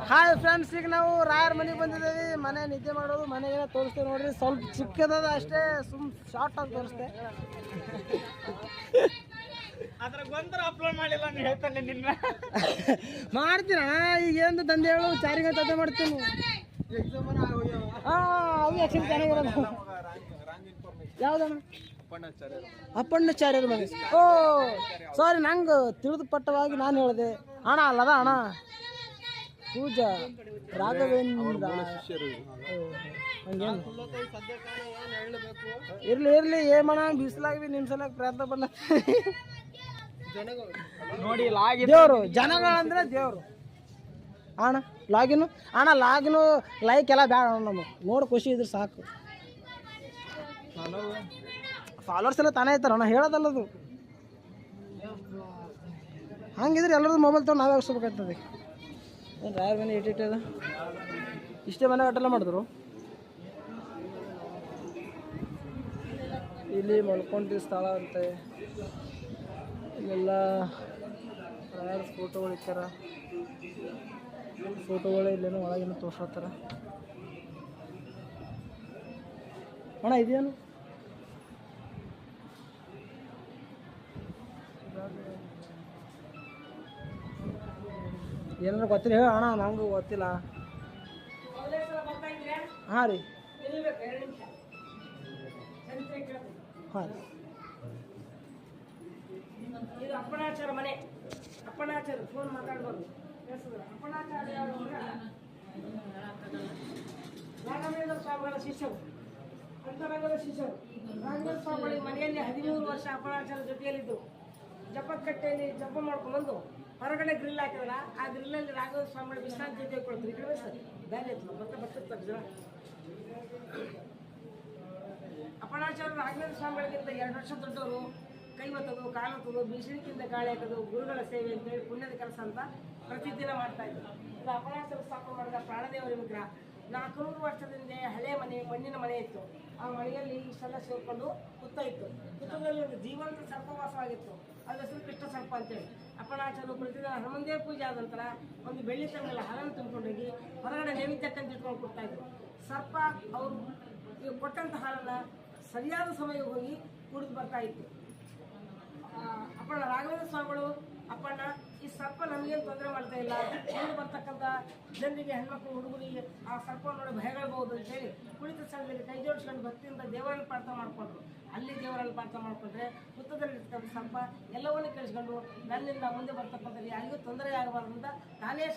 Hi friends, ಈಗ ನಾವು ರಾಯರ ಮನೆಗೆ ಬಂದಿದ್ದೀವಿ. ಮನೆ ನಿದ್ದೆ ಮಾಡೋದು, ಮನೆಗೆ ತೋರಿಸ್ತೇವೆ ನೋಡ್ರಿ. ಸ್ವಲ್ಪ ಚಿಕ್ಕದದ ಅಷ್ಟೇ, ಶಾರ್ಟ್ ಆಗಿ ತೋರಿಸ್ತೆ. ಅಪ್ಲೋಡ್ ಮಾಡಿಲ್ಲ ನೀವು ಹೇಳ್ತಾನೆ ನಿನ್ನ ಮಾಡ್ತೀನ. ಈಗ ಏನು ದಂಧೆ ಹೇಳು, ಚಾರಿಗೆ ತಂದೆ ಮಾಡ್ತೀನಿ. ಅವು ಆ್ಯಕ್ಚುಲಿ ಚೆನ್ನಾಗಿರೋದು. ಯಾವ್ದಣ್ಣ? ಅಪ್ಪಣ್ಣಾಚಾರ್ಯರ ಮನೆ. ಓ ಸಾರಿ, ನಂಗೆ ತಿಳಿದು ಪಟ್ಟವಾಗಿ ನಾನು ಹೇಳಿದೆ ಅಣ್ಣ. ಅಲ್ಲದ ಅಣ್ಣ ಪೂಜಾ ರಾಘವೇಂದ್ರ. ಇರ್ಲಿ ಇರ್ಲಿ, ಏಮಣ ಬಿಸಿಲಾಗಿ ನಿಮ್ಮ ಸಲ ಪ್ರಯತ್ನ ಪಡ ನೋಡಿ. ದೇವರು ಜನಗಳಂದ್ರೆ ದೇವರು ಅಣ್ಣ. ಲಾಗಿನು ಅಣ್ಣ, ಲಾಗಿನು ಲೈಕ್ ಎಲ್ಲ ಬೇಡ ಅಣ್ಣ. ನಮಗೆ ನೋಡಿ ಖುಷಿ ಇದ್ರೆ ಸಾಕು. ಫಾಲೋವರ್ಸ್ ಎಲ್ಲ ತಾನೇ ಇರ್ತಾರೆ ಅಣ್ಣ, ಹೇಳೋದಲ್ಲದು. ಹಂಗಿದ್ರೆ ಎಲ್ಲರದ್ದು ಮೊಬೈಲ್ ತೊಗೊಂಡು ನಾವೇ ಹಾಕ್ಸ್ಬೇಕಾಗ್ತದೆ. ಏನು ರಾಯರ ಮನೆ ಇಟ್ಟಿಟ್ಟದ, ಇಷ್ಟೇ ಮನೆ ಆಟೆಲ್ಲ ಮಾಡಿದ್ರು. ಇಲ್ಲಿ ಮಲ್ಕೊಂಡಿದ್ದ ಸ್ಥಳ ಅಂತೆ. ಇಲ್ಲೆಲ್ಲ ರಾಯರ ಫೋಟೋಗಳು ಇಟ್ಟಾರ. ಫೋಟೋಗಳು ಇಲ್ಲೇನೋ ಒಳಗೇನೋ ತೋರ್ಸತ್ತಾರ ಅಣ್ಣ. ಇದೇನು ಏನಾರು ಗೊತ್ತಿಲ್ಲ ಹೇಳ ಅಣ್ಣ, ನಂಗೂ ಗೊತ್ತಿಲ್ಲ. ಹಾಂ ರೀ, ಹಾಂ ರೀ. ಇದು ಅಪ್ಪಣಾಚಾರ ಮನೆ. ಅಪ್ಪಣಾಚಾರ ಫೋನ್ ಮಾತಾಡ್ಬಾರ್ದು. ಅಪ್ಪಣಾಚಾರ್ಯ ರಾಘವೇಂದ್ರ ಸ್ವಾಮಿಗಳ ಶಿಷ್ಯರು, ಅಂತರಂಗದ ಶಿಷ್ಯರು. ರಾಘವೇಂದ್ರ ಸ್ವಾಮಿಗಳ ಮನೆಯಲ್ಲಿ 13 ವರ್ಷ ಅಪ್ಪಣಾಚಾರ ಜೊತೆಯಲ್ಲಿದ್ದು ಜಪಕಟ್ಟೆಯಲ್ಲಿ ಜಪ ಮಾಡ್ಕೊಂಡ್ಬಂದು ಹೊರಗಡೆ ಗ್ರಿಲ್ ಹಾಕಿದ್ರಲ್ಲ, ಆ ಗ್ರಿಲ್ಲಲ್ಲಿ ರಾಘವೇಂದ್ರ ಸ್ವಾಮಿಗಳ ವಿಶ್ರಾಂತಿ ತೆಗೆದುಕೊಳ್ತಾರೆ. ಈ ಕಡೆ ಸರ್ ಬೇರೆ ಬರ್ತದೆ ಜನ. ಅಪ್ಪಣಾಚಾರ್ಯರು ರಾಘವೇಂದ್ರ ಸ್ವಾಮಿಗಳಿಗಿಂತ 2 ವರ್ಷ ದೊಡ್ಡವರು. ಕೈ ಒತ್ತೋದು, ಕಾಲು ಒತ್ತೋದು, ಬೀಸಣಿಕಿಂದ ಗಾಳಿ ಹಾಕೋದು, ಗುರುಗಳ ಸೇವೆ ಅಂತೇಳಿ ಪುಣ್ಯದ ಕೆಲಸ ಅಂತ ಪ್ರತಿದಿನ ಮಾಡ್ತಾ ಇದ್ರು. ಇದು ಅಪ್ಪಣಾಚಾರ್ಯ ಸ್ಥಾಪನೆ ಮಾಡಿದ ಪ್ರಾಣದೇವರ ವಿಗ್ರಹ. 400 ವರ್ಷದಿಂದ ಹಳೆ ಮನೆ, ಮಣ್ಣಿನ ಮನೆ ಇತ್ತು. ಆ ಮನೆಯಲ್ಲಿ ಇಷ್ಟೆಲ್ಲ ಸೇರ್ಕೊಂಡು ಹುತ್ತ ಇತ್ತು. ಹುತ್ತದಲ್ಲಿ ಒಂದು ಜೀವಂತ ಸರ್ಪವಾಸವಾಗಿತ್ತು. ಅದ್ರ ಹೆಸರು ಕೃಷ್ಣ ಸರ್ಪ ಅಂತೇಳಿ. ಅಪ್ಪಣಾಚಾರ್ಯರು ಪ್ರತಿದಿನ ಹನುಮಂದೇವ ಪೂಜೆ ಆದ ನಂತರ ಒಂದು ಬೆಳ್ಳಿ ತಂಗಲ್ಲ ಹಾಲನ್ನು ತುಂಬಿಕೊಂಡೋಗಿ ಹೊರಗಡೆ ನೈವೇದ್ಯಕ್ಕಂತ ಇಟ್ಕೊಂಡು ಕೊಡ್ತಾ ಇದ್ರು. ಸರ್ಪ ಅವರು ಕೊಟ್ಟಂತ ಹಾಲನ್ನು ಸರಿಯಾದ ಸಮಯ ಹೋಗಿ ಕುಡಿದು ಬರ್ತಾ ಇತ್ತು. ಅಪ್ಪಣ್ಣ ರಾಘವೇಂದ್ರ ಸ್ವಾಮಿಗಳು, ಅಪ್ಪಣ್ಣ ಈ ಸರ್ಪ ನಮಗೇನು ತೊಂದರೆ ಮಾಡ್ತಾ ಇಲ್ಲ, ಮುಂದೆ ಬರ್ತಕ್ಕಂಥ ಜನರಿಗೆ, ಹೆಣ್ಮಕ್ಳು, ಹುಡುಗರಿಗೆ ಆ ಸರ್ಪವನ್ನು ನೋಡಿ ಭಯಗಳಬಹುದು ಅಂತೇಳಿ ಕುಳಿತ ಸ್ಥಳದಲ್ಲಿ ಕೈ ಜೋಡಿಸ್ಕೊಂಡು ಭಕ್ತಿಯಿಂದ ದೇವರನ್ನು ಪ್ರಾರ್ಥನೆ ಮಾಡಿಕೊಂಡ್ರು. ಅಲ್ಲಿ ದೇವರಲ್ಲಿ ಪ್ರಾರ್ಥನೆ ಮಾಡಿಕೊಂಡ್ರೆ ಹುತ್ತದಲ್ಲಿರ್ತಕ್ಕಂಥ ಸರ್ಪ ಎಲ್ಲವನ್ನೂ ಕೇಳಿಸ್ಕೊಂಡು ನನ್ನಿಂದ ಮುಂದೆ ಬರ್ತಕ್ಕಂಥ ಯಾರಿಗೂ ತೊಂದರೆ ಆಗಬಾರ್ದು ಅಂತ ತಾನೇ